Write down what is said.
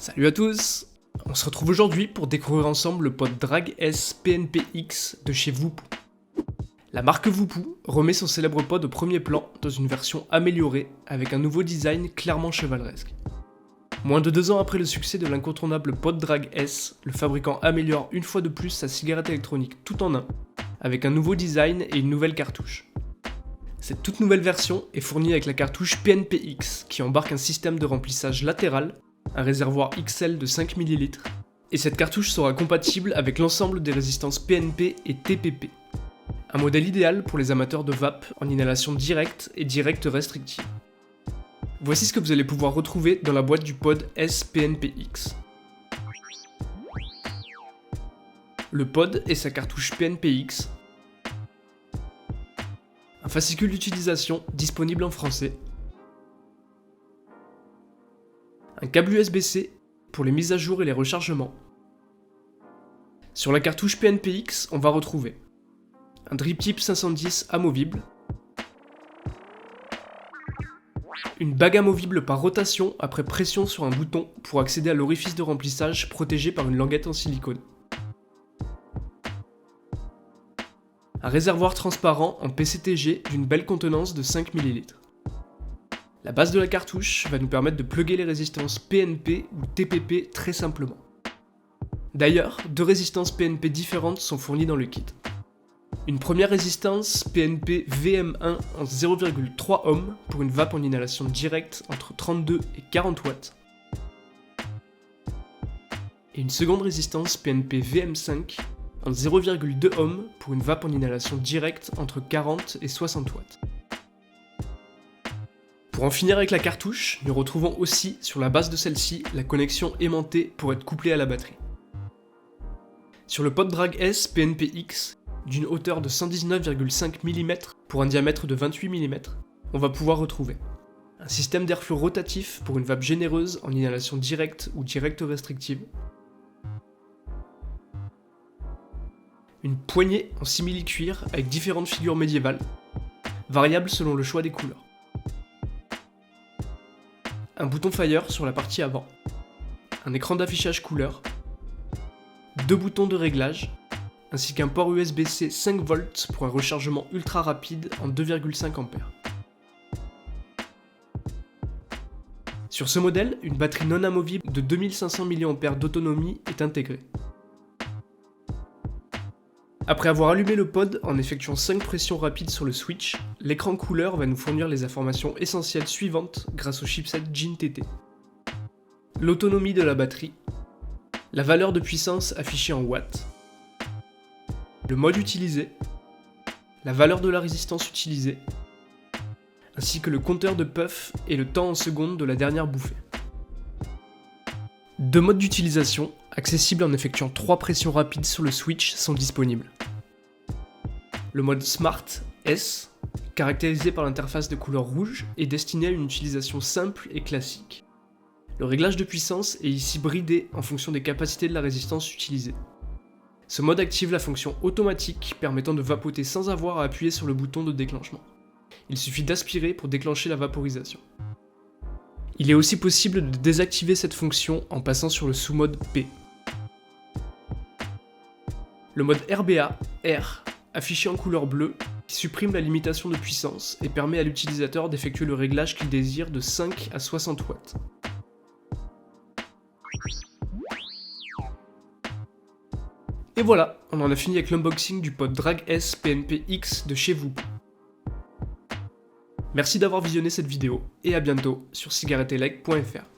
Salut à tous! On se retrouve aujourd'hui pour découvrir ensemble le pod Drag S PNP-X de chez Voopoo. La marque Voopoo remet son célèbre pod au premier plan dans une version améliorée avec un nouveau design clairement chevaleresque. Moins de 2 ans après le succès de l'incontournable pod Drag S, le fabricant améliore une fois de plus sa cigarette électronique tout en un, avec un nouveau design et une nouvelle cartouche. Cette toute nouvelle version est fournie avec la cartouche PNP-X qui embarque un système de remplissage latéral, un réservoir XL de 5 ml, et cette cartouche sera compatible avec l'ensemble des résistances PNP et TPP. Un modèle idéal pour les amateurs de vape en inhalation directe et directe restrictive. Voici ce que vous allez pouvoir retrouver dans la boîte du pod S PNP-X. Le pod et sa cartouche PNP-X, un fascicule d'utilisation disponible en français, un câble USB-C pour les mises à jour et les rechargements. Sur la cartouche PNP-X, on va retrouver un drip tip 510 amovible, une bague amovible par rotation après pression sur un bouton pour accéder à l'orifice de remplissage protégé par une languette en silicone, un réservoir transparent en PCTG d'une belle contenance de 5 ml. La base de la cartouche va nous permettre de plugger les résistances PNP ou TPP très simplement. D'ailleurs, 2 résistances PNP différentes sont fournies dans le kit. Une première résistance PNP VM1 en 0,3 ohm pour une vape en inhalation directe entre 32 et 40 watts. Et une seconde résistance PNP VM5 en 0,2 ohm pour une vape en inhalation directe entre 40 et 60 watts. Pour en finir avec la cartouche, nous retrouvons aussi sur la base de celle-ci la connexion aimantée pour être couplée à la batterie. Sur le pod Drag S PNP-X, d'une hauteur de 119,5 mm pour un diamètre de 28 mm, on va pouvoir retrouver un système d'airflow rotatif pour une vape généreuse en inhalation directe ou directe restrictive, une poignée en simili-cuir avec différentes figures médiévales, variables selon le choix des couleurs, un bouton fire sur la partie avant, un écran d'affichage couleur, 2 boutons de réglage, ainsi qu'un port USB-C 5V pour un rechargement ultra rapide en 2,5 A. Sur ce modèle, une batterie non amovible de 2500 mAh d'autonomie est intégrée. Après avoir allumé le pod en effectuant 5 pressions rapides sur le switch, l'écran couleur va nous fournir les informations essentielles suivantes grâce au chipset GIN-TT. L'autonomie de la batterie, la valeur de puissance affichée en watts, le mode utilisé, la valeur de la résistance utilisée, ainsi que le compteur de puff et le temps en secondes de la dernière bouffée. 2 modes d'utilisation, accessibles en effectuant 3 pressions rapides sur le switch, sont disponibles. Le mode Smart S, caractérisé par l'interface de couleur rouge, est destiné à une utilisation simple et classique. Le réglage de puissance est ici bridé en fonction des capacités de la résistance utilisée. Ce mode active la fonction automatique permettant de vapoter sans avoir à appuyer sur le bouton de déclenchement. Il suffit d'aspirer pour déclencher la vaporisation. Il est aussi possible de désactiver cette fonction en passant sur le sous-mode P. Le mode RBA, R, affiché en couleur bleue, supprime la limitation de puissance et permet à l'utilisateur d'effectuer le réglage qu'il désire de 5 à 60 watts. Et voilà, on en a fini avec l'unboxing du pod Drag S PNP-X de chez Voopoo. Merci d'avoir visionné cette vidéo et à bientôt sur cigaretteelec.fr.